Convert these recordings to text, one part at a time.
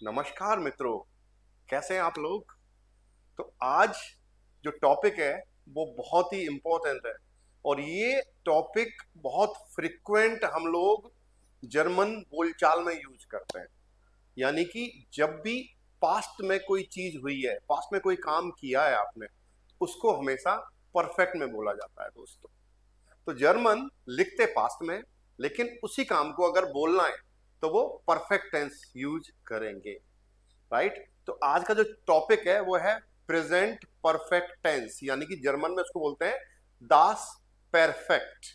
नमस्कार मित्रों, कैसे हैं आप लोग। तो आज जो टॉपिक है वो बहुत ही इम्पोर्टेंट है और ये टॉपिक बहुत फ्रिक्वेंट हम लोग जर्मन बोलचाल में यूज करते हैं। यानी कि जब भी पास्ट में कोई चीज हुई है, पास्ट में कोई काम किया है आपने, उसको हमेशा परफेक्ट में बोला जाता है दोस्तों। तो जर्मन लिखते पास्ट में, लेकिन उसी काम को अगर बोलना है तो वो परफेक्ट टेंस यूज करेंगे। राइट। तो आज का जो टॉपिक है वो है प्रेजेंट परफेक्ट टेंस, यानी कि जर्मन में उसको बोलते हैं दास परफेक्ट।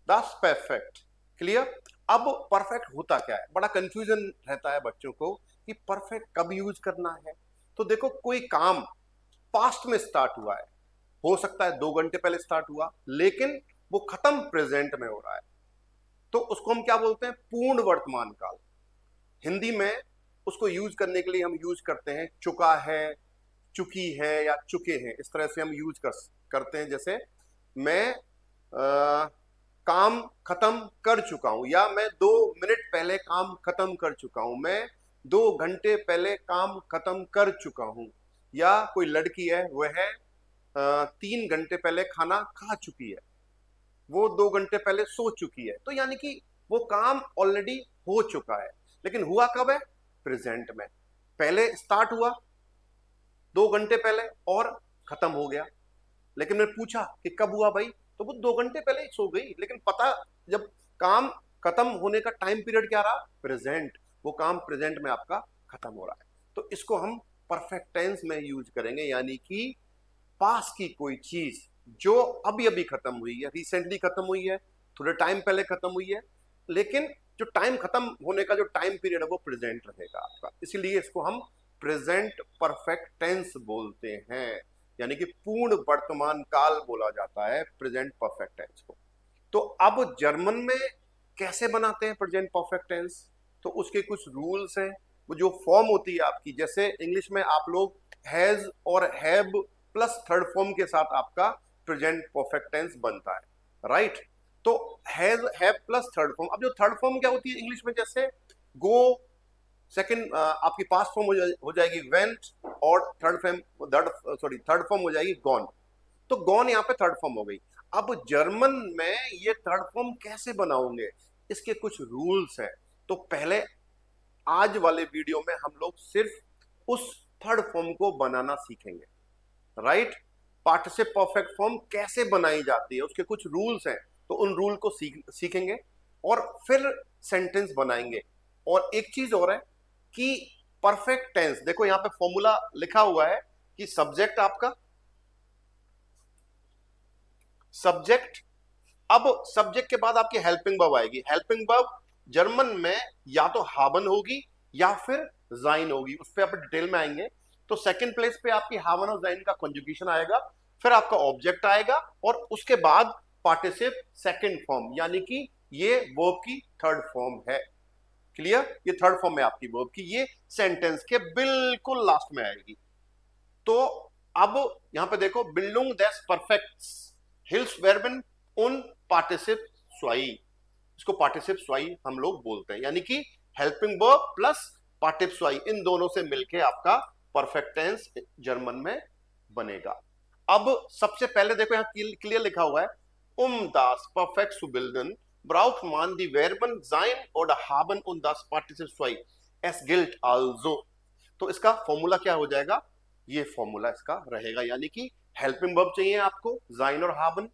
दास परफेक्ट। क्लियर। अब परफेक्ट होता क्या है, बड़ा कंफ्यूजन रहता है बच्चों को कि परफेक्ट कब यूज करना है। तो देखो, कोई काम पास्ट में स्टार्ट हुआ है, हो सकता है 2 घंटे पहले स्टार्ट हुआ, लेकिन वो खत्म प्रेजेंट में हो रहा है, तो उसको हम क्या बोलते हैं, पूर्ण वर्तमान काल। हिंदी में उसको यूज करने के लिए हम यूज करते हैं चुका है, चुकी है या चुके हैं। इस तरह से हम यूज करते हैं। जैसे मैं काम खत्म कर चुका हूं, या मैं 2 मिनट पहले काम खत्म कर चुका हूं, मैं 2 घंटे पहले काम खत्म कर चुका हूं। या कोई लड़की है, वह 3 घंटे पहले खाना खा चुकी है, वो 2 घंटे पहले सो चुकी है। तो यानी कि वो काम ऑलरेडी हो चुका है, लेकिन हुआ कब है, प्रेजेंट में। पहले स्टार्ट हुआ 2 घंटे पहले और खत्म हो गया। लेकिन मैं पूछा कि कब हुआ भाई, तो वो 2 घंटे पहले ही सो गई, लेकिन पता जब काम खत्म होने का टाइम पीरियड क्या रहा, प्रेजेंट। वो काम प्रेजेंट में आपका खत्म हो रहा है। तो इसको हम परफेक्ट टेंस में यूज करेंगे, यानी कि पास की कोई चीज जो अभी अभी खत्म हुई है, रिसेंटली खत्म हुई है, थोड़े टाइम पहले खत्म हुई है, लेकिन जो टाइम खत्म होने का जो टाइम पीरियड है वो प्रेजेंट रहेगा आपका। इसीलिए इसको हम प्रेजेंट परफेक्ट टेंस बोलते हैं, यानी कि पूर्ण वर्तमान काल बोला जाता है प्रेजेंट परफेक्ट टेंस को। तो अब जर्मन में कैसे बनाते हैं प्रेजेंट परफेक्ट टेंस, तो उसके कुछ रूल्स हैं। वो जो फॉर्म होती है आपकी, जैसे इंग्लिश में आप लोग हैज और हैव प्लस थर्ड फॉर्म के साथ आपका प्रेजेंट परफेक्ट टेंस बनता है। राइट। तो has have plus third form. अब जो थर्ड फॉर्म क्या होती है इंग्लिश में, जैसे गो, सेकंड आपकी पास्ट फॉर्म हो जाएगी वेंट, और थर्ड फॉर्म हो जाएगी गॉन। तो गॉन यहाँ पे थर्ड फॉर्म हो गई। अब जर्मन में ये थर्ड फॉर्म कैसे बनाओगे, इसके कुछ रूल्स हैं। तो पहले आज वाले वीडियो में हम लोग सिर्फ उस थर्ड फॉर्म को बनाना सीखेंगे। राइट। पार्टिसिप परफेक्ट फॉर्म कैसे बनाई जाती है, उसके कुछ रूल्स हैं, तो उन रूल को सीखेंगे और फिर सेंटेंस बनाएंगे। और एक चीज और है कि परफेक्ट टेंस, देखो यहां पे फॉर्मूला लिखा हुआ है कि सब्जेक्ट आपका, सब्जेक्ट, अब सब्जेक्ट के बाद आपकी हेल्पिंग वर्ब आएगी। हेल्पिंग वर्ब जर्मन में या तो हाबन होगी या फिर जाइन होगी, उस पर आप डिटेल में आएंगे। तो सेकंड प्लेस पे आपकी हावन और जाइन का कंजुगेशन आएगा, फिर आपका ऑब्जेक्ट आएगा, और उसके बाद पार्टिसिप सेकंड फॉर्म, यानी कि ये वर्ब की थर्ड फॉर्म है। क्लियर। ये थर्ड फॉर्म है आपकी वर्ब की, ये सेंटेंस के बिल्कुल लास्ट में आएगी। तो अब यहां पे देखो, बिल्डुंग देस परफेक्ट हिल्स वेरबन उन पार्टिसिप स्वाई, इसको पार्टिसिप स्वाई हम लोग बोलते हैं, यानी कि हेल्पिंग वर्ब प्लस पार्टिसिप स्वाई, इन दोनों से मिलके आपका परफेक्ट टेंस जर्मन में बनेगा। अब सबसे पहले देखो यहां क्लियर लिखा हुआ है, das perfekt zu bilden braucht man die Verben sein oder haben und das Partizip zwei. Es gilt also। तो इसका फॉर्मूला क्या हो जाएगा, ये फॉर्मूला इसका रहेगा, यानी कि हेल्पिंग वर्ब चाहिए आपको जाइन और हाबन,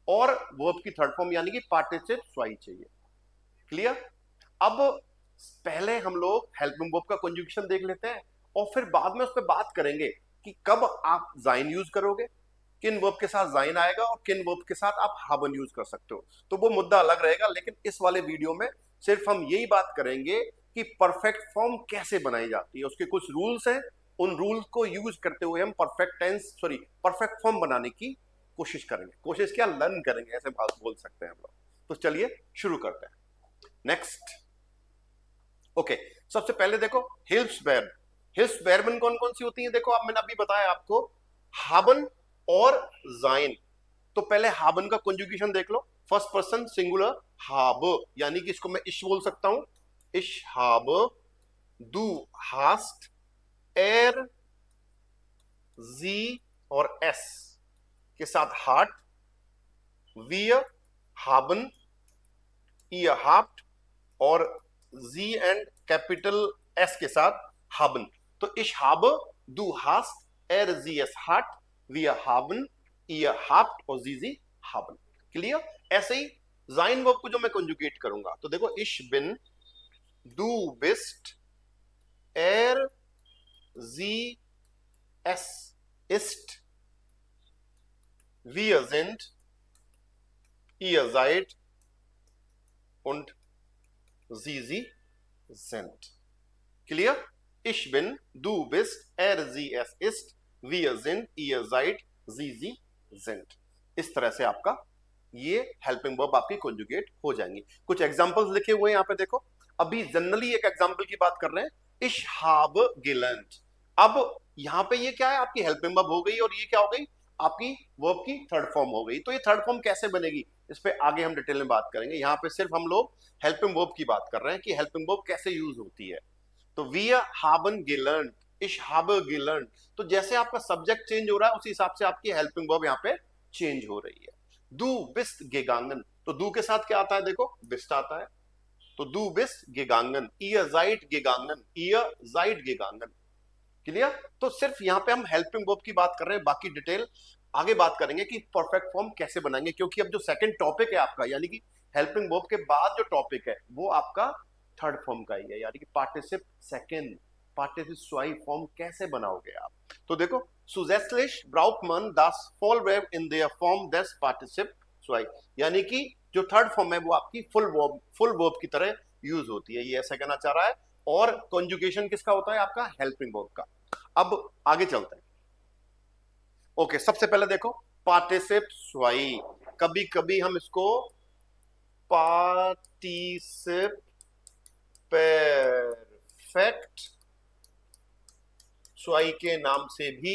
और वर्ब की थर्ड फॉर्म यानी कि पार्टिसिप स्वाई चाहिए। क्लियर। अब पहले हम लोग हेल्पिंग वर्ब का कंजुगेशन देख लेते हैं, और फिर बाद में उस पर बात करेंगे कि कब आप जाइन यूज करोगे, किन वर्ब के साथ जाइन आएगा और किन वर्ब के साथ आप हाबन यूज कर सकते हो। तो वो मुद्दा अलग रहेगा, लेकिन इस वाले वीडियो में सिर्फ हम यही बात करेंगे कि परफेक्ट फॉर्म कैसे बनाई जाती है, उसके कुछ रूल्स हैं। उन रूल्स को यूज करते हुए हम परफेक्ट फॉर्म बनाने की कोशिश करेंगे। कोशिश क्या, लर्न करेंगे, ऐसे बात बोल सकते हैं हम लोग। तो चलिए शुरू करते हैं। नेक्स्ट। ओके। सबसे पहले देखो हिल्सबेर्ग। हिल्सबेर्गन कौन कौन सी होती है, देखो आप, मैंने अभी बताया आपको, हाबन और जाइन। तो पहले हाबन का कंजुगेशन देख लो, फर्स्ट पर्सन सिंगुलर हाब, यानी कि इसको मैं इश बोल सकता हूं, इश हाब, du hast, er, sie और s के साथ heart, wir haben, ihr habt और जी एंड कैपिटल एस के साथ haben। तो ich habe, du hast, er, sie, es hat, wir haben, ihr habt और sie haben। क्लियर? ऐसे ही sein वर्ब को जो मैं कंजुगेट करूंगा तो देखो ich bin, du bist, er, sie, es ist, wir sind, ihr seid und sie sind। Clear? Ich bin, du bist, er, sie, es ist, wir sind, ihr seid, sie sind। इस तरह से आपका ये helping verb आपकी conjugate हो जाएंगी। कुछ examples लिखे हुए हैं यहाँ पे देखो। अभी जनरली एक एग्जांपल की बात कर रहे हैं, ich habe gelernt। अब यहाँ पे ये क्या है, आपकी हेल्पिंग वर्ब हो गई और ये क्या हो गई, आपकी वर्ब की थर्ड फॉर्म हो गई। तो ये थर्ड फॉर्म कैसे बनेगी, इस पे आगे हम डिटेल में बात करेंगे। यहाँ पे सिर्फ हम लोग हेल्पिंग वर्ब की बात कर रहे हैं कि हेल्पिंग वर्ब कैसे यूज होती है। तो wir haben gelernt, ich habe gelernt। तो जैसे आपका सब्जेक्ट चेंज हो रहा है उसी हिसाब से आपकी हेल्पिंग वर्ब यहाँ पे चेंज हो रही है। du bist gegangen, तो du के साथ क्या आता है, देखो bist आता है, तो du bist gegangen, ihr seid gegangen, ihr seid gegangen। Clear? तो सिर्फ यहाँ पे हम हेल्पिंग वर्ब की बात कर रहे हैं, बाकी डिटेल आगे बात करेंगे कि परफेक्ट फॉर्म कैसे बनाएंगे, क्योंकि अब जो सेकंड टॉपिक है आपका, यानी कि हेल्पिंग वर्ब के बाद जो टॉपिक है वो आपका थर्ड फॉर्म का ही है, यानी कि पार्टिसिप सेकंड, पार्टिसिप स्वाई फॉर्म कैसे बनाओगे आप। तो देखो zusätzlich braucht man das Vollverb in der Form des Partizip zwei, यानी कि जो थर्ड फॉर्म है वो आपकी फुल वर्ब की तरह यूज होती है, ये ऐसा कहना चाह रहा है। और कॉन्जुगेशन किसका होता है, आपका हेल्पिंग वर्ब का। अब आगे चलते हैं। ओके, सबसे पहले देखो पार्टिसिप स्वाई, कभी कभी हम इसको पार्टिसिप परफेक्ट स्वाई के नाम से भी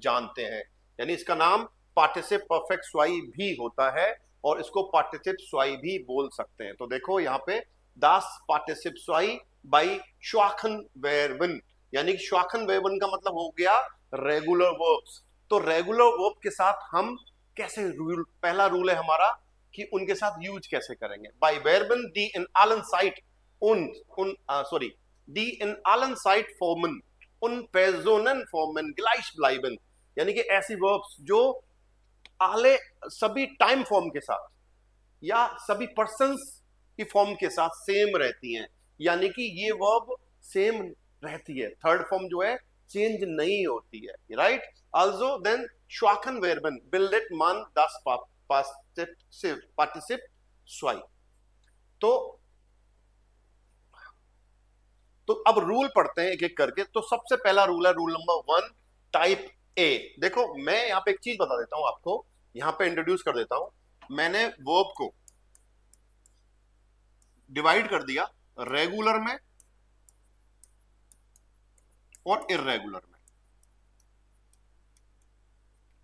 जानते हैं, यानी इसका नाम पार्टिसिप परफेक्ट स्वाई भी होता है और इसको पार्टिसिप स्वाई भी बोल सकते हैं। तो देखो यहाँ पे दास पार्टिसिप स्वाई बाई श्वाखन वेरवन, यानी श्वाखन वेरवन का मतलब हो गया रेगुलर वर्ब्स। तो रेगुलर वर्ब के साथ हम कैसे रूल, पहला रूल है हमारा कि उनके साथ यूज कैसे करेंगे। बाई वेरवन दी इन आलन साइट दी इन आलन साइट फॉर्मन उन पेजोनन फॉर्मन ग्लाइश ब्लाइबन, यानी कि ऐसी वर्ब्स जो आले सभी टाइम फॉर्म के साथ या सभी पर्सन्स की फॉर्म के साथ सेम रहती हैं, यानी कि ये वर्ब सेम रहती है, थर्ड फॉर्म जो है चेंज नहीं होती है, राइट। आल्सो देन श्वाखन वेरबन बिल्डेट मान दास पार्टिसिप स्वाई। तो अब रूल पढ़ते हैं एक एक करके। तो सबसे पहला रूल है रूल नंबर 1, टाइप ए। देखो मैं यहां पे एक चीज बता देता हूं आपको, यहां पे इंट्रोड्यूस कर देता हूं। मैंने वर्ब को डिवाइड कर दिया रेगुलर में और इररेगुलर में,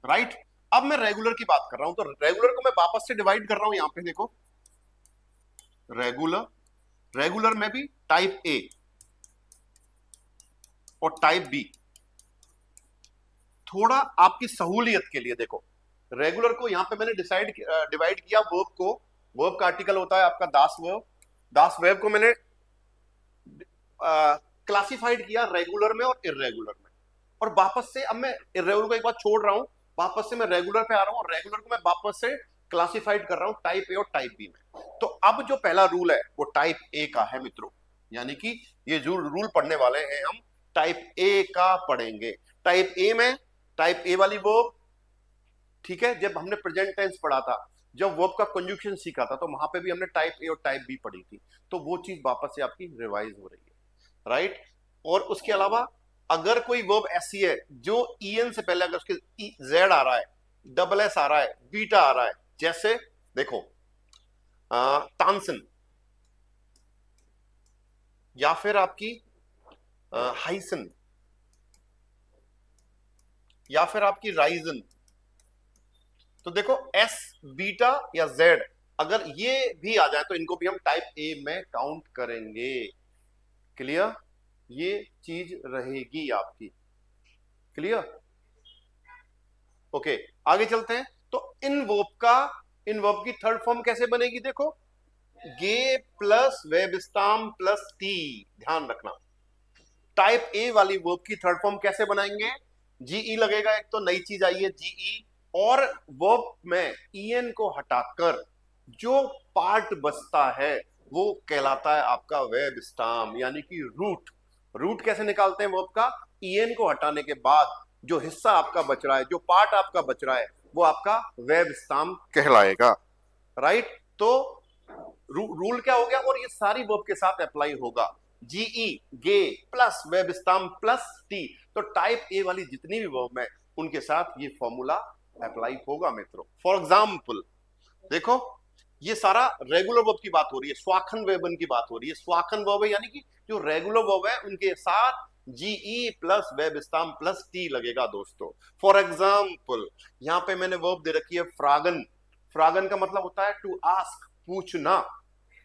राइट। अब मैं रेगुलर की बात कर रहा हूं, तो रेगुलर को मैं वापस से डिवाइड कर रहा हूं। यहां पे देखो रेगुलर में भी टाइप ए और टाइप बी। थोड़ा आपकी सहूलियत के लिए देखो, रेगुलर को यहां पे मैंने डिवाइड किया वर्ब को, वर्ब का आर्टिकल होता है आपका दास वर्ब, दास वर्ब को मैंने क्लासिफाइड किया रेगुलर में और इररेगुलर में। और वापस से अब मैं इररेगुलर को एक बार छोड़ रहा हूं, वापस से मैं रेगुलर पे आ रहा हूं और रेगुलर को मैं वापस से क्लासिफाइड कर रहा हूं टाइप ए और टाइप बी में। तो अब जो पहला रूल है वो टाइप ए का है मित्रों, यानी कि ये जो रूल पढ़ने वाले हैं हम टाइप ए का पढ़ेंगे। टाइप ए में टाइप ए वाली वर्ब, ठीक है, जब हमने प्रेजेंट टेंस पढ़ा था, जब वर्ब का कंजुगेशन सीखा था, तो वहां पे भी हमने टाइप ए और टाइप बी पढ़ी थी। तो वो चीज वापस से आपकी रिवाइज हो रही है, राइट। और उसके अलावा अगर कोई वर्ब ऐसी है जो ईएन से पहले अगर उसके जेड आ रहा है, डबल एस आ रहा है, बीटा आ रहा है, जैसे देखो तानसन, या फिर आपकी हाइसन, या फिर आपकी राइजन, तो देखो एस, बीटा या जेड अगर ये भी आ जाए तो इनको भी हम टाइप ए में काउंट करेंगे। क्लियर? ये चीज रहेगी आपकी। क्लियर? ओके, आगे चलते हैं। तो इन वर्ब की थर्ड फॉर्म कैसे बनेगी? देखो, गे प्लस वेबस्टाम प्लस टी। ध्यान रखना, टाइप ए वाली वर्ब की थर्ड फॉर्म कैसे बनाएंगे? जीई लगेगा, एक तो नई चीज आई है जीई, और वर्ब में ईएन को हटाकर जो पार्ट बचता है वो कहलाता है आपका वेब स्टाम, यानी कि रूट। रूट कैसे निकालते हैं वर्ब का? ईएन को हटाने के बाद जो हिस्सा आपका बच रहा है, जो पार्ट आपका बच रहा है, वो आपका वेब स्टाम कहलाएगा। राइट? तो रूल क्या हो गया, और ये सारी वर्ब के साथ अप्लाई होगा। जीई, गे प्लस वेब स्टाम्प प्लस टी। तो टाइप ए वाली जितनी भी वर्ब है उनके साथ ये फॉर्मूला अप्लाई होगा मित्रों। फॉर एग्जाम्पल देखो, ये सारा रेगुलर वर्ब की बात हो रही है, स्वाखन वेबन की बात हो रही है। स्वाखन वर्ब है यानी कि जो रेगुलर वर्ब है उनके साथ जीई प्लस वेब स्टाम्प प्लस टी लगेगा दोस्तों। फॉर एग्जाम्पल यहां पे मैंने वर्ब दे रखी है फ्रागन। फ्रागन का मतलब होता है टू आस्क, पूछना।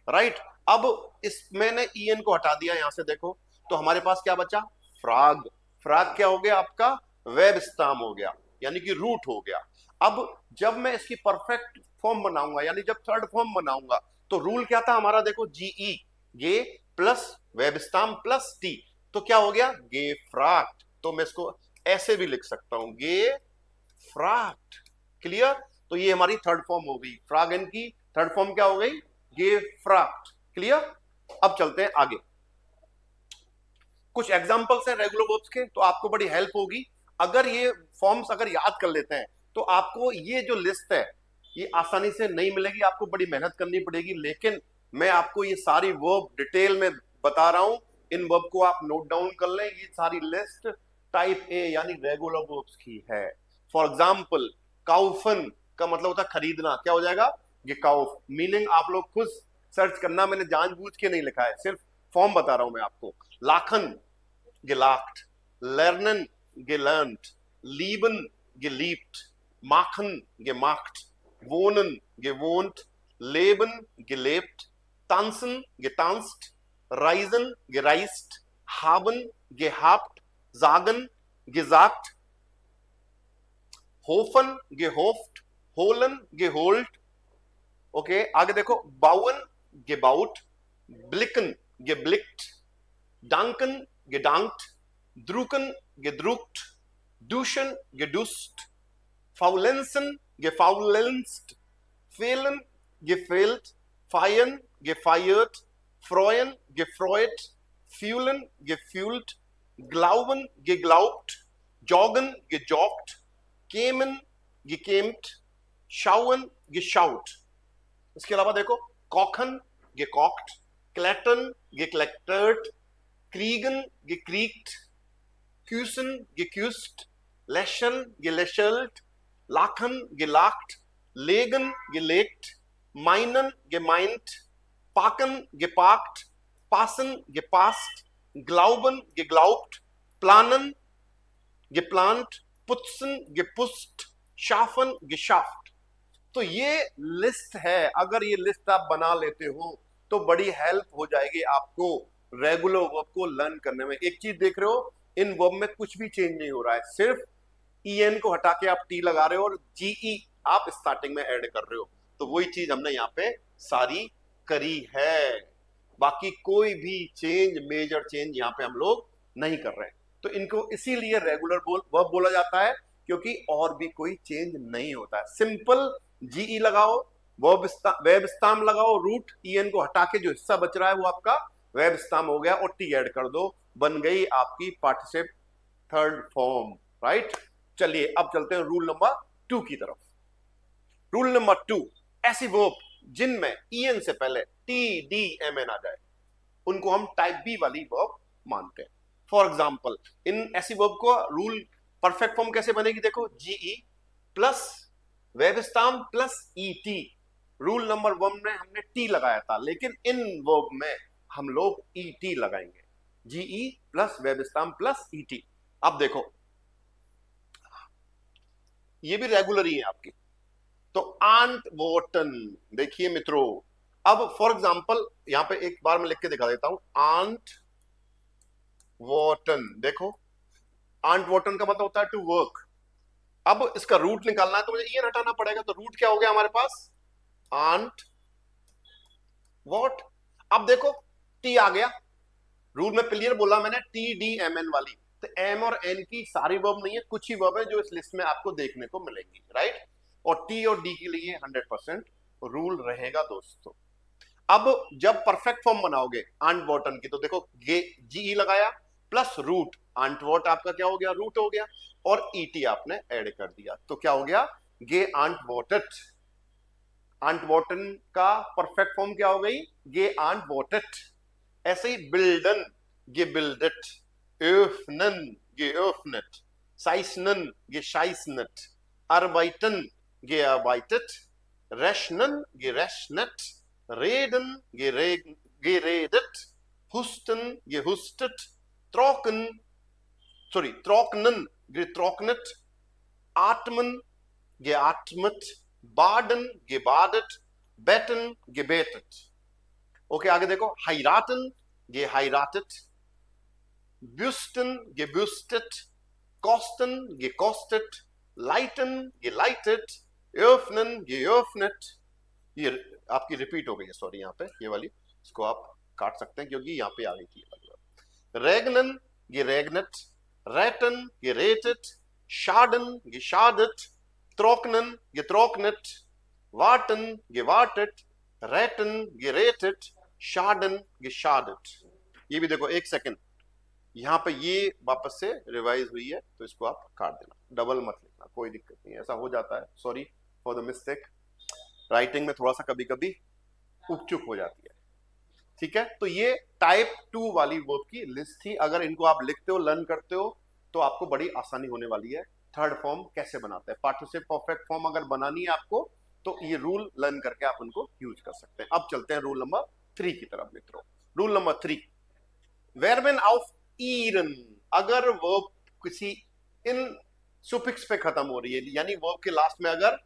राइट? अब इस मैंने ईएन को हटा दिया यहां से, देखो तो हमारे पास क्या बचा? फ्राग। फ्राग क्या हो गया आपका? वेब स्टाम हो गया, यानी कि रूट हो गया। अब जब मैं इसकी परफेक्ट फॉर्म बनाऊंगा, यानी जब थर्ड फॉर्म बनाऊंगा, तो रूल क्या था हमारा? देखो, जीई, गे प्लस वेब स्टाम प्लस टी, तो क्या हो गया? गे फ्राक्ट। तो मैं इसको ऐसे भी लिख सकता हूं, गे फ्राक्ट। क्लियर? तो ये हमारी थर्ड फॉर्म हो गई, फ्रागन की थर्ड फॉर्म क्या हो गई? गे फ्राक्ट। क्लियर? अब चलते हैं आगे, कुछ एग्जांपल्स हैं रेगुलर वर्ब्स के, तो आपको बड़ी हेल्प होगी। अगर ये फॉर्म्स अगर याद कर लेते हैं तो आपको ये जो लिस्ट है ये आसानी से नहीं मिलेगी, आपको बड़ी मेहनत करनी पड़ेगी। लेकिन मैं आपको ये सारी वर्ब डिटेल में बता रहा हूं, इन वर्ब को आप नोट डाउन कर लें। ये सारी लिस्ट टाइप ए यानी रेगुलर वर्ब्स की है। फॉर एग्जाम्पल काउफन का मतलब होता है खरीदना, क्या हो जाएगा? ये काउफ। मीनिंग आप लोग खुद सर्च करना, मैंने जानबूझ के नहीं लिखा है, सिर्फ फॉर्म बता रहा हूं मैं आपको। Lakhan, gelacht, lernen, gelernt, lieben, geliebt, machen, gemacht, wohnen, gewohnt, leben, gelebt, tanzen, getanzt, reisen, gereist, haben, gehabt, sagen, gesagt, hoffen, gehofft, holen, geholt। Okay, आगे देखो, bauen, gebaut, blicken, geblickt, danken, gedankt, drucken, gedruckt, duschen, geduscht, faulenzen, gefaulenzt, fehlen, gefehlt, feiern, gefeiert, freuen, gefreut, fühlen, gefühlt, glauben, geglaubt, joggen, gejoggt, kämen, gekämt, schauen, geschaut। इसके अलावा देखो, kochen, gekocht, klettern, geklettert, kriegen, gekriegt, küssen, geküsst, lächeln, gelächelt, lachen, gelacht, legen, gelegt, meinen, gemeint, packen, geparkt, passen, gepasst, glauben, geglaubt, planen, geplant, putzen, geputzt, schaffen, geschafft। तो ये list है, अगर ये list आप बना लेते हो तो बड़ी हेल्प हो जाएगी आपको रेगुलर वर्ब को लर्न करने में। एक चीज देख रहे हो, इन वर्ब में कुछ भी चेंज नहीं हो रहा है, सिर्फ ईएन को हटा के आप टी लगा रहे हो और जीई आप स्टार्टिंग में ऐड कर रहे हो। तो वही चीज हमने यहाँ पे सारी करी है, बाकी कोई भी चेंज, मेजर चेंज यहाँ पे हम लोग नहीं कर रहे हैं। तो इनको इसीलिए रेगुलर वर्ब बोला जाता है, क्योंकि और भी कोई चेंज नहीं होता है। सिंपल जीई लगाओ, वेब स्टाम लगाओ, रूट ईएन को हटा के जो हिस्सा बच रहा है वो आपका वेब स्टाम हो गया, और टी ऐड कर दो, बन गई आपकी पार्टिसिप थर्ड फॉर्म। राइट? चलिए अब चलते हैं रूल नंबर 2 की तरफ। रूल नंबर 2, ऐसी वर्ब जिनमें ईएन से पहले टी डी एम एन आ जाए उनको हम टाइप बी वाली वर्ब मानते हैं। फॉर एग्जाम्पल इन ऐसी वर्ब को रूल परफेक्ट फॉर्म कैसे बनेगी? देखो, जीई प्लस वेब स्टाम प्लस ईटी। रूल नंबर 1 में हमने टी लगाया था, लेकिन इन वर्ब में हम लोग ईटी लगाएंगे, जीई प्लस वेब स्टाम प्लस ईटी। अब देखो, ये भी रेगुलर ही है आपकी। तो आंट वोटन, देखिए मित्रों, अब फॉर एग्जाम्पल यहां पे एक बार मैं लिख के दिखा देता हूं, आंट वॉटन, देखो आंट वॉटन का मतलब होता है टू वर्क। अब इसका रूट निकालना है तो मुझे ईएन हटाना पड़ेगा, तो रूट क्या हो गया हमारे पास, आंट वॉट। अब देखो टी आ गया, रूल में क्लियर बोला मैंने, टी डी एम एन वाली। तो एम और एन की सारी वर्ब नहीं है, कुछ ही वर्ब है जो इस लिस्ट में आपको देखने को मिलेंगी, राइट। और टी और डी के लिए 100% रूल रहेगा दोस्तों। अब जब परफेक्ट फॉर्म बनाओगे आंट वॉटन की, तो देखो गे जी लगाया प्लस रूट, आंट वॉट आपका क्या हो गया, रूट हो गया, और ईटी आपने ऐड कर दिया, तो क्या हो गया, गे आंट वॉटेट। आंट वॉटन का परफेक्ट फॉर्म क्या हो गई, गे आंट वॉटेट। ऐसे ही बिल्डन, गे बिल्डेट, öffnen, geöffnet, zeichnen, gezeichnet, arbeiten, gearbeitet, rechnen, gerechnet, reden, geredet, husten, gehustet, trocken, trocknen, getrocknet, atmen, geatmet, baden, gebadet, betten, gebetet। Okay आगे देखो, heiraten, geheiratet, büsten, gebüstet, kosten, gekostet, leiten, geleitet, öffnen, geöffnet। ये आपकी repeat हो गई है, sorry यहाँ पे ये वाली, इसको आप काट सकते हैं क्योंकि यहाँ पे आ गई थी। regnen, geregnet, retten, geretet, schaden, geschadet, trocknen, getrocknet, warten, gewartet, retten, gerettet, schaden, geschadet। ये भी देखो, एक सेकंड, यहाँ पे ये वापस से रिवाइज हुई है, तो इसको आप काट देना, डबल मत लिखना, कोई दिक्कत नहीं है, ऐसा हो जाता है, sorry for the mistake, writing में थोड़ा सा कभी कभी उक चुक हो जाती है, ठीक है। तो ये टाइप 2 वाली वर्ब की लिस्ट थी, अगर इनको आप लिखते हो, लर्न करते हो, तो आपको बड़ी आसानी होने वाली है। थर्ड फॉर्म कैसे बनाते हैं, पार्टिसिप परफेक्ट फॉर्म अगर बनानी है आपको, तो ये रूल लर्न करके आप उनको यूज कर सकते हैं। अब चलते हैं रूल नंबर 3 की तरफ मित्रों। रूल नंबर 3, वेरबेन ऑफ ईरन, अगर वर्ब किसी इन सुफिक्स पे खत्म हो रही है, यानी वर्ब के लास्ट में अगर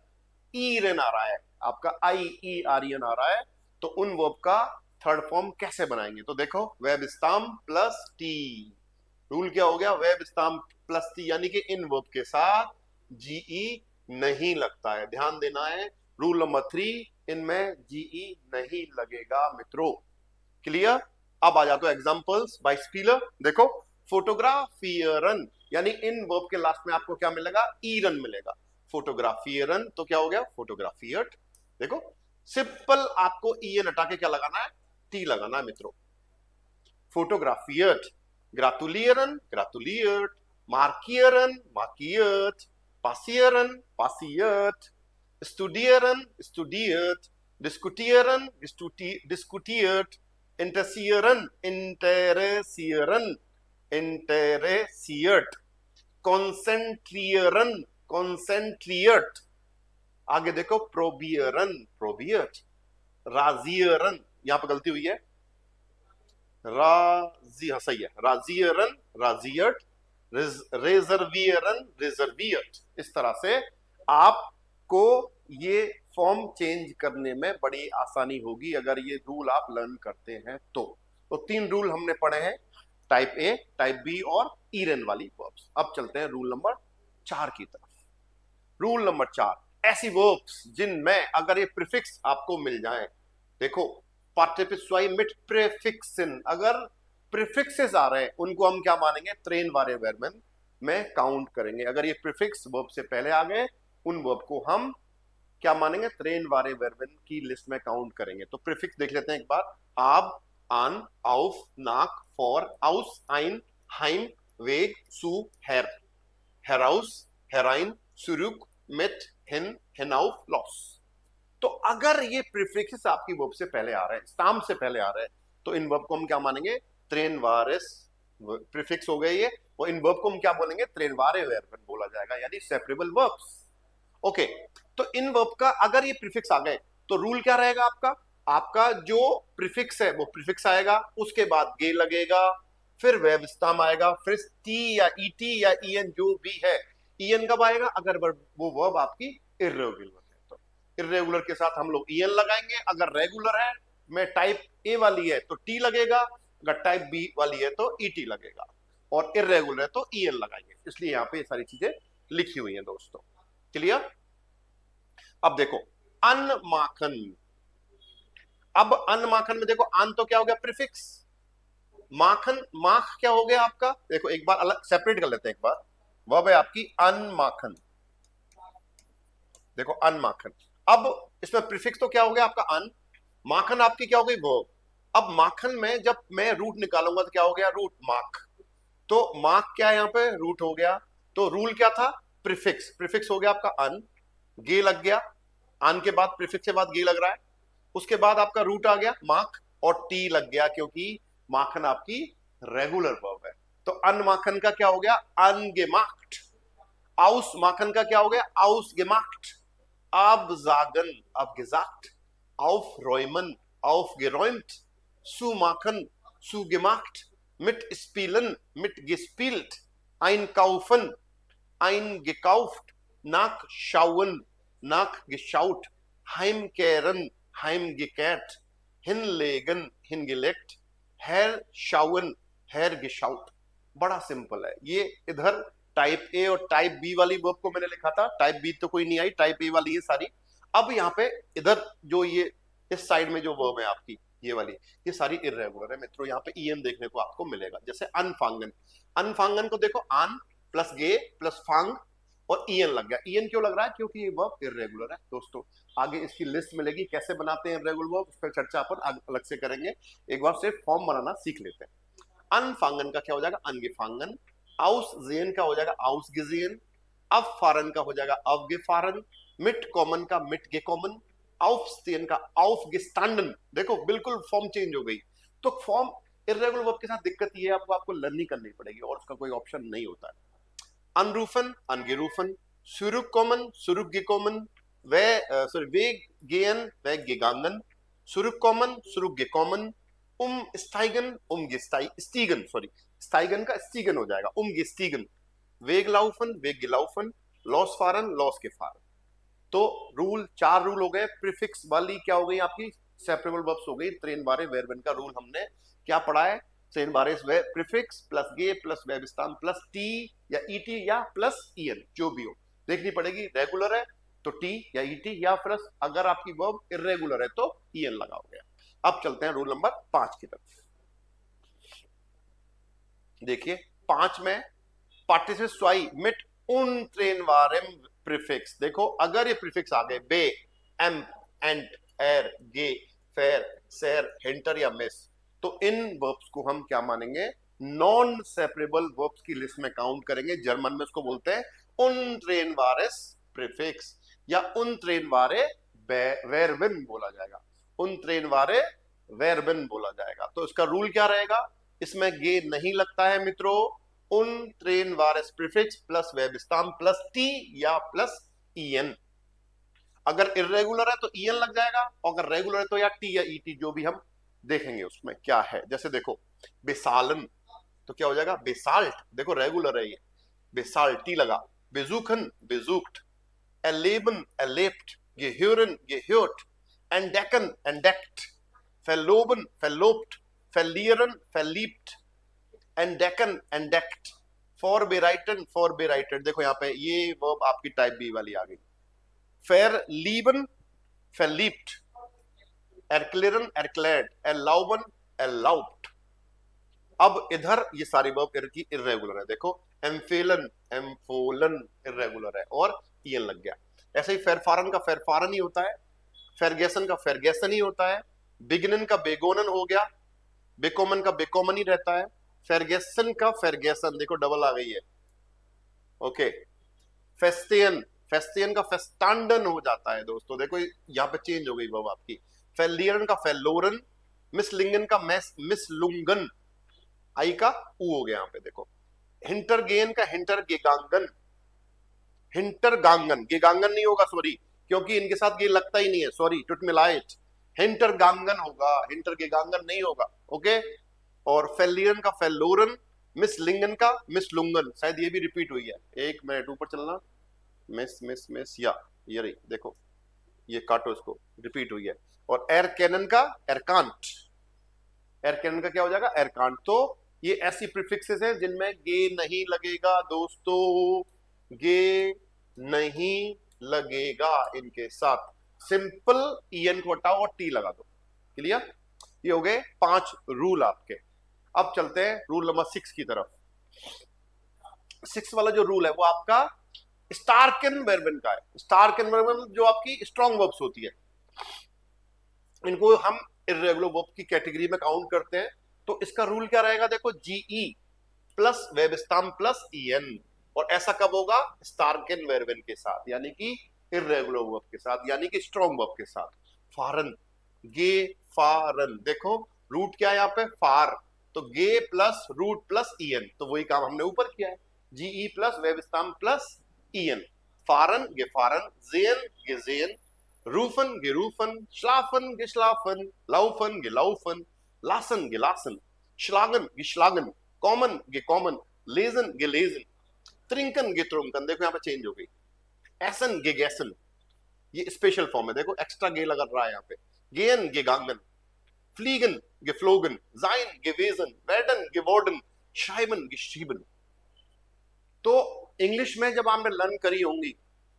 ईरन आ रहा है, आपका आई ई आर एन आ रहा है, तो उन वर्ब का थर्ड फॉर्म कैसे बनाएंगे, तो देखो वेब स्टाम प्लस टी। रूल क्या हो गया, वेब स्टाम प्लस टी, यानी कि इन वर्ब के साथ जीई नहीं लगता है, ध्यान देना है। रूल नंबर 3, इनमें जीई नहीं लगेगा मित्रों, क्लियर। अब आ जाते हो एग्जांपल्स बाय स्पीलर, देखो फोटोग्राफियरन, यानी इन वर्ब के लास्ट में आपको क्या मिलेगा, ईरन मिलेगा। फोटोग्राफियरन तो क्या हो गया, फोटोग्राफियर्ड। देखो सिंपल आपको ईएन हटा के क्या लगाना है, टी लगाना है मित्रों। फोटोग्राफियर्ड, ग्रातुलियरन, ग्रातुलियर्ड, मार्कियरन, मार्कियर्ड, पासियरन, पासियर्ड, स्टूडियरन, स्टूडियर्ड, डिस्कुटियरन, डिस्कुटियर्ड, इंटरसियरन, इंटेरेसियरन, इंटेरेसियर्ड, कॉन्सेंट्रियरन, कॉन्सेंट्रियर्ड। आगे देखो प्रोबियरन, प्रोबियर्ड, राजियरन, यहां पर गलती हुई है, राजी, हाँ सही है, राजियरन, राजियर्ड, रेजर्वियरन, रिजर्वियर्ड। इस तरह से आपको ये फॉर्म चेंज करने में बड़ी आसानी होगी अगर ये रूल आप लर्न करते हैं तो 3 रूल हमने पढ़े हैं, टाइप ए, टाइप बी और ईरन वाली वर्ब्स। अब चलते हैं रूल नंबर 4 की तरफ। रूल नंबर 4, ऐसी वर्ब्स जिनमें अगर ये प्रीफिक्स आपको मिल जाए, देखो पार्टिसिपल मिट प्रीफिक्सन, अगर प्रीफिक्सेस आ रहे हैं उनको हम क्या मानेंगे, त्रेन वारे वर्बन में काउंट करेंगे। अगर ये प्रीफिक्स वर्ब से पहले आ गए, उन वर्ब को हम क्या मानेंगे, त्रेन वारे वर्बन की लिस्ट में काउंट करेंगे। तो प्रीफिक्स देख लेते हैं एक बार, आब, आन, आउफ, नाक, फॉर, आउस, आइन, हाइम, वेग, सू, हेर, हेराउस, हेराइन, सुरुक, मिट, हिन, हिनाउफ, लॉस। तो अगर ये प्रीफिक्स आपकी वर्ब से पहले आ रहे हैं, स्टाम से पहले आ रहे हैं, तो इन वर्ब को हम क्या मानेंगे, त्रेन वारिस प्रीफिक्स हो गए ये, और इन वर्ब को हम क्या बोलेंगे, त्रेन वारे वर्ब बोला जाएगा, यानी सेपरेबल वर्ब्स। ओके, तो इन वर्ब का अगर ये प्रीफिक्स आ गए, तो रूल क्या रहेगा आपका, आपका जो प्रीफिक्स है वो प्रीफिक्स आएगा, उसके बाद गे लगेगा, फिर वेब स्टाम आएगा, फिर टी या ईटी या ईएन जो भी है। ईएन कब आएगा, अगर वो वर्ब आपकी इर्रेगुलर है, तो इर्रेगुलर के साथ हम लोग ईएन लगाएंगे, अगर रेगुलर है, में टाइप ए वाली है तो टी लगेगा, अगर टाइप बी वाली है तो ईटी लगेगा। और इरेगुलर है तो ईएन लगाएंगे, इसलिए यहां पे ये सारी चीजें लिखी हुई हैं दोस्तों। क्लियर? अब देखो अनमाखन। अब अनमाखन में देखो अन तो क्या हो गया, प्रीफिक्स। माखन, माख क्या हो गया आपका, देखो एक बार अलग सेपरेट कर लेते हैं एक बार। वर्ब है आपकी अनमाखन, देखो अनमाखन। अब इसमें प्रीफिक्स तो क्या हो गया आपका अन, माखन आपकी क्या हो गई वर्ब। अब माखन में जब मैं रूट निकालूंगा तो क्या हो गया, रूट माख। तो माख क्या है यहाँ पे, रूट हो गया। तो रूल क्या था, प्रीफिक्स, प्रीफिक्स हो गया आपका अन, गे लग गया, अन के बाद प्रीफिक्स के बाद गे लग रहा है, उसके बाद आपका रूट आ गया माख, और टी लग गया क्योंकि माखन आपकी रेगुलर वर्ब है। तो अनमाखन का क्या हो गया, अनगेमाख्ट। आउस माखन का क्या हो गया, आउसगेमाख्ट। absagen, abgesagt, aufräumen, aufgeräumt, zumachen, zugemacht, mitspielen, mitgespielt, einkaufen, eingekauft, nachschauen, nachgeschaut, heimkehren, heimgekehrt, hinlegen, hingelegt, herschauen, hergeschaut। बड़ा सिंपल है ये। इधर टाइप ए और टाइप बी वाली वर्ब को मैंने लिखा था, टाइप बी तो कोई नहीं आई, टाइप ए वाली है सारी। अब यहाँ पे इधर जो ये इस साइड में जो वर्ब है आपकी ये वाली, ये सारी इर्रेगुलर है मित्रों। यहाँ पे ईएन देखने को आपको मिलेगा, जैसे अनफांगन। अनफांगन को देखो अन प्लस गे प्लस फांग और ईएन लग गया। ईएन क्यों लग रहा है, क्योंकि ये वर्ब इर्रेगुलर है दोस्तों। आगे इसकी लिस्ट मिलेगी कैसे बनाते हैं इर्रेगुलर वर्ब, उस पर चर्चा अपन अलग से करेंगे। एक बार सिर्फ फॉर्म बनाना सीख लेते हैं। अनफांगन का क्या हो जाएगा, अनगेफांगन। आउसजेन का हो जाएगा आउसगेजेन। अफारन का हो जाएगा अवगेफारन। मिट कॉमन का मिट कॉमन। आउफस्टेन का आउफगेस्टांडन। देखो बिल्कुल फॉर्म चेंज हो गई। तो फॉर्म इर्रेगुलर वर्ब के साथ दिक्कत ये है, आपको लर्निंग करनी पड़ेगी और उसका कोई ऑप्शन नहीं होता है। अनरूफन, अनगेरूफन, सुरुक कॉमन, सुरुक गेकॉमन, वे सॉरी वे गेयन, वे गेगांगन, सुरुक कॉमन, सुरुक गेकॉमन, स्टाइगन, स्टीगन, सॉरी स्टाइगन का स्टीगन हो जाएगा, गेस्टीगन, वेगलाउफन, वेगलाउफन, लॉस फारन, लॉस के फारन। तो रूल, चार रूल हो गए। प्रीफिक्स वाली क्या हो गई आपकी, सेपरेबल वर्ब्स हो गई। ट्रेन बारे वेरबन का रूल हमने क्या पढ़ा है, ट्रेन बारे प्रीफिक्स प्लस गे प्लस वेबस्तान प्लस टी या ईटी या प्लस ईएन, जो भी हो देखनी पड़ेगी। रेगुलर है तो टी या ईटी, या प्लस अगर आपकी वर्ब इरेगुलर है तो ईएन लगाओगे। अब चलते हैं रूल नंबर 5 की तरफ। देखिए 5 में पार्टिसिपल स्वाई मिट उन ट्रेन वारेम प्रीफिक्स। देखो अगर ये प्रीफिक्स आ गए बे, एम, एंट, एर, गे, फेर, सेर, हिंटर या मिस, तो इन वर्ब्स को हम क्या मानेंगे, नॉन सेपरेबल वर्ब्स की लिस्ट में काउंट करेंगे। जर्मन में इसको बोलते हैं उन ट्रेन वारेस प्रीफिक्स, या उन ट्रेन वारे वेरबिन बोला जाएगा, उन ट्रेन वारे वेरबिन बोला जाएगा। तो इसका रूल क्या रहेगा, इसमें गे नहीं लगता है मित्रों। उन ट्रेन वारस प्रीफिक्स प्लस वेबस्ताम प्लस टी या प्लस ईएन। अगर इरेगुलर है तो ईएन लग जाएगा, और अगर रेगुलर है तो या टी या ईटी, जो भी हम देखेंगे उसमें क्या है। जैसे देखो बेसालन तो क्या हो जाएगा, बेसाल्ट, देखो रेगुलर है ये, बेसाल्ट टी लगा। बेजुखन, बेजुक्ट, एलेबन, एलेप्ट, गेह्योरन, गेह्योट, एंडेकन, एंडेक्ट, फेलोबन, फेलोप्ट, फेलियरन, फेलीप्ट, एंडेकन, एंडेक्ट, फॉर बेराइटन, फॉर बेराइटेड। देखो यहाँ पे ये वर्ब आपकी टाइप बी वाली आ गई। फेर लीबन, फेलीप्ट, एरक्लेरन, एरक्लेड, एलाउबन, एलाउप्ट। अब इधर ये सारी वर्ब की इरेगुलर है। देखो एम्फेलन, एम्फोलन इरेगुलर है और ईएन लग गया। ऐसे ही फेरफारन का फेरफारन ही होता है, फेरगेसन का फेरगेसन ही होता है, बिगनन का बेगोनन हो गया, बेकोमन का बेकोमन ही रहता है, फेरगेसन का फेरगेसन, देखो डबल आ गई है। ओके, फेस्टियन, फेस्टियन का फेस्टांडन हो जाता है दोस्तों। देखो यहाँ पे चेंज हो गई वर्ब आपकी। फेलियरन का फेलोरन, मिसलिंगन का मिसलुंगन, आई का ऊ हो गया यहाँ पे। देखो हिंटरगेन का हिंटर गेगांगन, हिंटर गांगन, गेगांगन नहीं होगा सॉरी, क्योंकि इनके साथ ये लगता ही नहीं है, सॉरी टुट मिलाइट, हिंटर गांगन होगा, हिंटर गेगांगन नहीं होगा। ओके, और फेलियन का फेलोरन, मिस लिंगन का मिस लुंगन, शायद ये भी रिपीट हुई है। एक मिनट ऊपर चलना, मिस मिस मिस, या ये रही देखो, ये काटो इसको, रिपीट हुई है। और एर कैनन का एरकांट, एर कैनन का क्या हो जाएगा, एरकांट। तो ये ऐसी प्रीफिक्सेस हैं जिनमें गे नहीं लगेगा दोस्तों, गे नहीं लगेगा इनके साथ। सिंपल ईएन को हटाओ और टी लगा दो। क्लियर? ये हो गए 5 रूल आपके। अब चलते हैं रूल नंबर 6 की तरफ। 6 वाला जो रूल है वो आपका स्टार्कन वेर्बन का है। स्टार्कन वेर्बन जो आपकी स्ट्रॉन्ग वर्ब्स होती है, इनको हम इर्रेगुलर वर्ब की कैटेगरी में काउंट करते हैं। तो इसका रूल क्या रहेगा? देखो, जीई प्लस वेब स्टाम प्लस ईएन। और ऐसा कब होगा? स्टार्कन वेर्बन के साथ, यानी कि इर्रेगुलर वर्ब के साथ, यानी कि स्ट्रॉन्ग वर्ब के साथ। फारन, गे फारन, देखो रूट क्या है यहाँ पे? फार। तो गे प्लस रूट प्लस ईएन, तो वही काम हमने ऊपर किया है, जीई प्लस वेब स्टाम प्लस ईएन। फारन गे फारन, जेन गे जेन, रूफन गे रूफन, schlafen गे schlafen, laufen गे laufen, lassen गे lassen, schlagen गे schlagen, कॉमन गे कॉमन, लेजन गे लेजन, त्रिंकन गे ट्रुंकन। देखो यहाँ पे चेंज हो गई, एसन गे गैसन, ये स्पेशल फॉर्म है। देखो एक्स्ट्रा गे लगा रहा है यहाँ पे। गेन गे गांगन, फ्लीगन गे फ्लोगन, जाइन गे वेजन, वेडन गे वॉर्डन, शाइबन गे श्रीबन। तो इंग्लिश में जब आपने लर्न करी होंगी,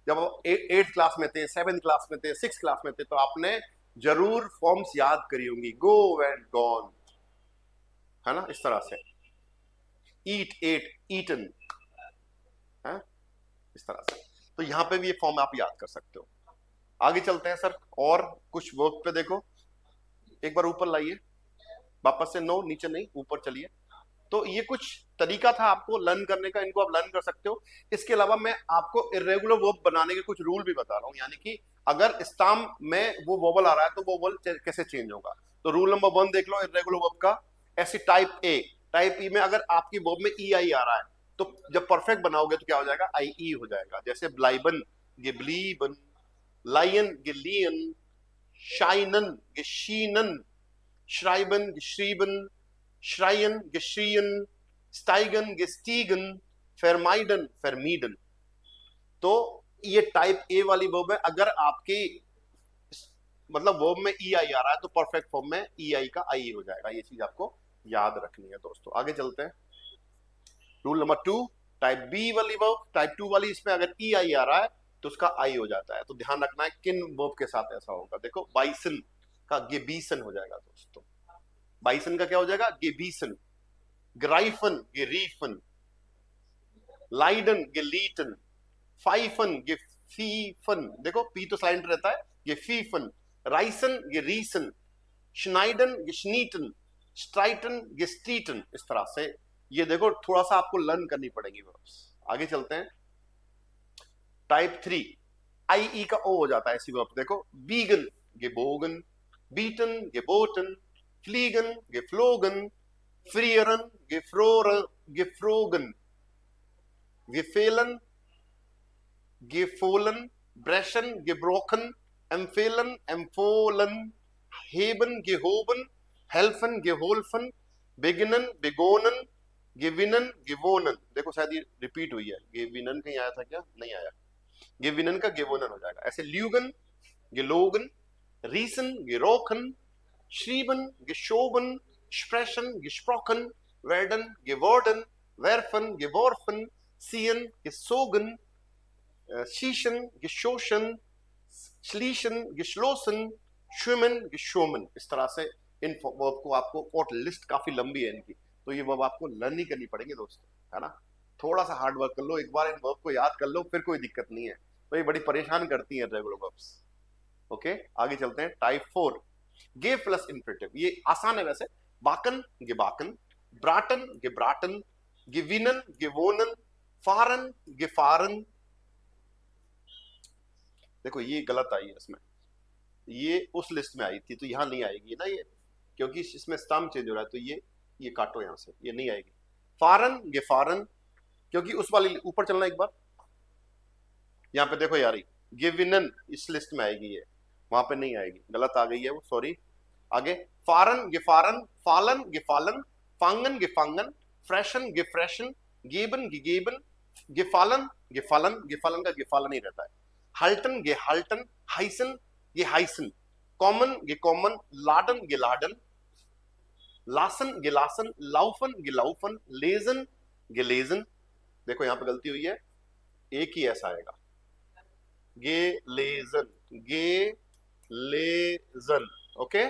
जब 8th क्लास में थे, 7th क्लास में थे, 6th क्लास में थे, तो आपने जरूर फॉर्म्स याद करी होंगी, गो एंड गॉन, है ना, इस तरह से। ईट एट ईटन, है इस तरह से। तो यहां पे भी ये फॉर्म आप याद कर सकते हो। आगे चलते हैं सर, और कुछ वर्क पे देखो, एक बार ऊपर लाइए वापस से, नो नीचे नहीं, ऊपर चलिए। तो ये कुछ तरीका था आपको लर्न करने का, इनको आप लर्न कर सकते हो। इसके अलावा मैं आपको इर्रेगुलर वर्ब बनाने के कुछ रूल भी बता रहा हूं, यानी कि अगर स्टाम में वो वोवल आ रहा है तो वो वोवल कैसे चेंज होगा। तो रूल नंबर 1 देख लो इर्रेगुलर वर्ब का। ऐसे टाइप ए, टाइप ई में अगर आपकी वर्ब में ई आई आ रहा है, तो जब परफेक्ट बनाओगे तो क्या हो जाएगा? आई ई हो जाएगा। जैसे ब्लाइबन गे ब्लीबन, लायन गे लियन, शाइनन गे शीनन, श्राइबन गे श्रीबन, श्रायन गेश्रियन, स्टाइगन गेस्टीगन, फेरमाइडन फेरमीडन। तो ये टाइप ए वाली वर्ब है। अगर आपके मतलब वर्ब में ई आई आ रहा है तो परफेक्ट फॉर्म में ई आई का आई हो जाएगा। ये चीज आपको याद रखनी है दोस्तों। आगे चलते हैं, रूल नंबर 2, टाइप बी वाली वर्ब, टाइप 2 वाली, इसमें अगर ई आई आ रहा है तो उसका आई हो जाता है। तो ध्यान रखना है किन वर्ब के साथ ऐसा होगा। देखो, बाइसन का गेबीसन हो जाएगा दोस्तों। बाइसन का क्या हो जाएगा? गेबीसन। ग्राइफन गे रीफन, लाइडन गे लीटन, फाइफन गे फीफन, देखो पी तो साइलेंट रहता है, ये फीफन। राइसन गे रीसन, श्नाइडन गे श्नीटन, स्ट्राइटन गे स्ट्रीटन। इस तरह से ये देखो थोड़ा सा आपको लर्न करनी पड़ेगी वर्ब्स। आगे चलते हैं, टाइप 3 आई ई का ओ हो जाता है ऐसी वर्ब। देखो, बीगन गे बोगन, बीटन गे बोटन, फ्लीगन गे फ्लोगन, फ्रियरन gefroren, gefrogen, gefehlen, gefohlen, brechen, gebrochen, empfehlen, empfohlen, heben, gehoben, helfen, geholfen, beginnen, begonnen, gewinnen, gewonnen। देखो शायद ये रिपीट हुई है, gewinnen कहीं आया था क्या? नहीं आया। gewinnen का gewonnen हो जाएगा। ऐसे ल्यूगन, gelogen, riesen, gerochen, schrieben, geschoben, sprechen, gesprochen, werden, geworden, werfen, geworfen, ziehen, gezogen, schießen, geschossen, schließen, geschlossen, schwimmen, geschwommen। इस तरह से इन वर्ब को आपको, और लिस्ट काफी लंबी है इनकी, तो ये वर्ब आपको लर्न ही करनी पड़ेगी दोस्तों, है ना। थोड़ा सा हार्ड वर्क कर लो, एक बार इन वर्ब को याद कर लो, फिर कोई दिक्कत नहीं है। तो ये बड़ी परेशान करती है रेगुलर वर्ब्स। ओके, आगे चलते हैं, टाइप 4 गे प्लस इंफिनिटिव। ये आसान है वैसे। बाकन गे बाकन, ब्राटन गे ब्राटन, गिविनन गे वोनन, फारन गे फारन। देखो ये गलत आई है इसमें, ये उस लिस्ट में आई थी तो यहां नहीं आएगी ना ये, क्योंकि इसमें स्टैम्प चेंज हो रहा है। तो ये काटो यहां से, ये नहीं आएगी। फारन गे फारन, क्योंकि उस वाली ऊपर चलना एक बार, यहाँ पे देखो यार, गिविनन इस लिस्ट में आएगी, ये वहां पे नहीं आएगी, गलत आ गई है वो, सॉरी। आगे, फारन गे फारन, फालन गे फालन, फांगन गे फांगन, फ्रेशन गे फ्रेशन, गेबन गे गेबन, गेफालन गेफालन, गेफालन का गेफालन ही रहता है। हल्टन गे हल्टन, हाइसन गे हाइसन, कॉमन गे कॉमन, लाडन गे लाडन, लासन गिलासन, लाउफन गिलाउफन, लेजन गिलेजन। देखो यहां पे गलती हुई है, एक ही ऐसा आएगा, गेलेजन, गेलेजन। ओके।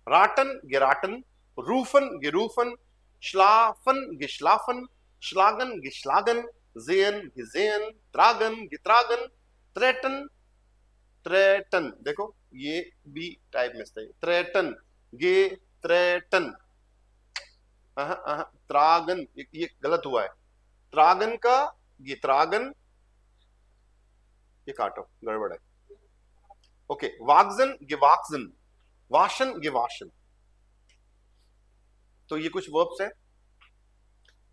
राटन गिराटन, रूफन गिरूफन, श्लाफन गिश्लाफन, श्लागन गिश्लागन, जेयन गिजेयन, त्रागन गित्रागन, त्रेटन त्रेटन। देखो ये भी टाइप में सही, त्रेटन गे त्रेटन, त्रागन ये गलत हुआ है, त्रागन का गित्रागन, ये काटो गड़बड़ है। ओके, वागजन गिवाक्जन, वाशन गिवाशन। तो ये कुछ वर्ब्स है।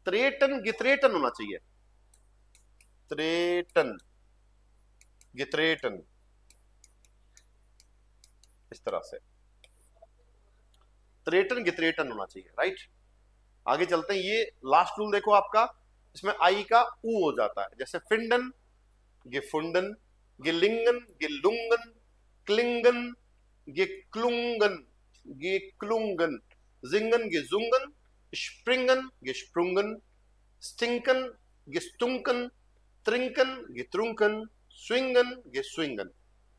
त्रेटन गित्रेटन होना चाहिए, त्रेटन गित्रेटन, इस तरह से त्रेटन गित्रेटन होना चाहिए, राइट। आगे चलते हैं, ये लास्ट रूल देखो आपका, इसमें आई का ऊ हो जाता है, जैसे फिंडन गिफुंडन, गिलिंगन गिलुंगन, क्लिंगन गिक्लुंगन, गिक्लुंगन, जिंगन गिजुंगन, स्प्रिंगन गिस्प्रुंगन, स्टिंकन गिस्टुंकन, त्रिंकन गित्रुंकन, स्विंगन गिस्विंगन,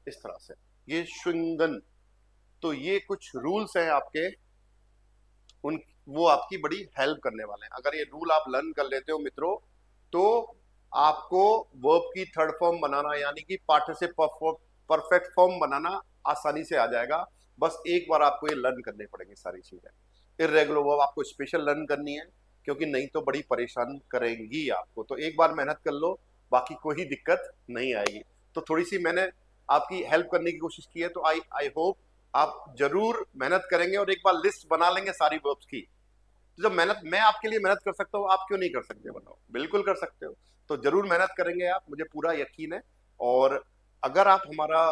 इस तरह से ये श्विंगन। तो ये कुछ रूल्स हैं आपके, उन वो आपकी बड़ी हेल्प करने वाले हैं। अगर ये रूल आप लर्न कर लेते हो मित्रों, तो आपको वर्ब की थर्ड फॉर्म बनाना, यानी कि पार्टिसिपल परफेक्ट फॉर्म बनाना आसानी से आ जाएगा। बस एक बार आपको ये लर्न करने पड़ेंगे सारी चीजें। इर्रेगुलर वर्ब आपको स्पेशल लर्न करनी है, क्योंकि नहीं तो बड़ी परेशान करेंगी आपको। तो एक बार मेहनत कर लो, बाकी कोई दिक्कत नहीं आएगी। तो थोड़ी सी मैंने आपकी हेल्प करने की कोशिश की है, तो आई होप आप जरूर मेहनत करेंगे और एक बार लिस्ट बना लेंगे सारी वर्ब्स की। तो जब मेहनत मैं आपके लिए मेहनत कर सकता हूँ, आप क्यों नहीं कर सकते? बताओ, बिल्कुल कर सकते हो। तो जरूर मेहनत करेंगे आप, मुझे पूरा यकीन है। और अगर आप हमारा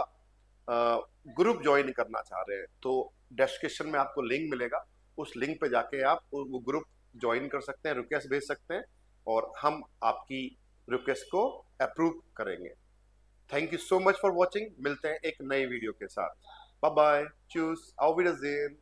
ग्रुप ज्वाइन करना चाह रहे हैं, तो डिस्क्रिप्शन में आपको लिंक मिलेगा, उस लिंक पे जाके आप वो ग्रुप ज्वाइन कर सकते हैं, रिक्वेस्ट भेज सकते हैं, और हम आपकी रिक्वेस्ट को अप्रूव करेंगे। Thank you so much for watching. मिलते हैं एक नई वीडियो के साथ। बाय बाय, चूस, auf Wiedersehen।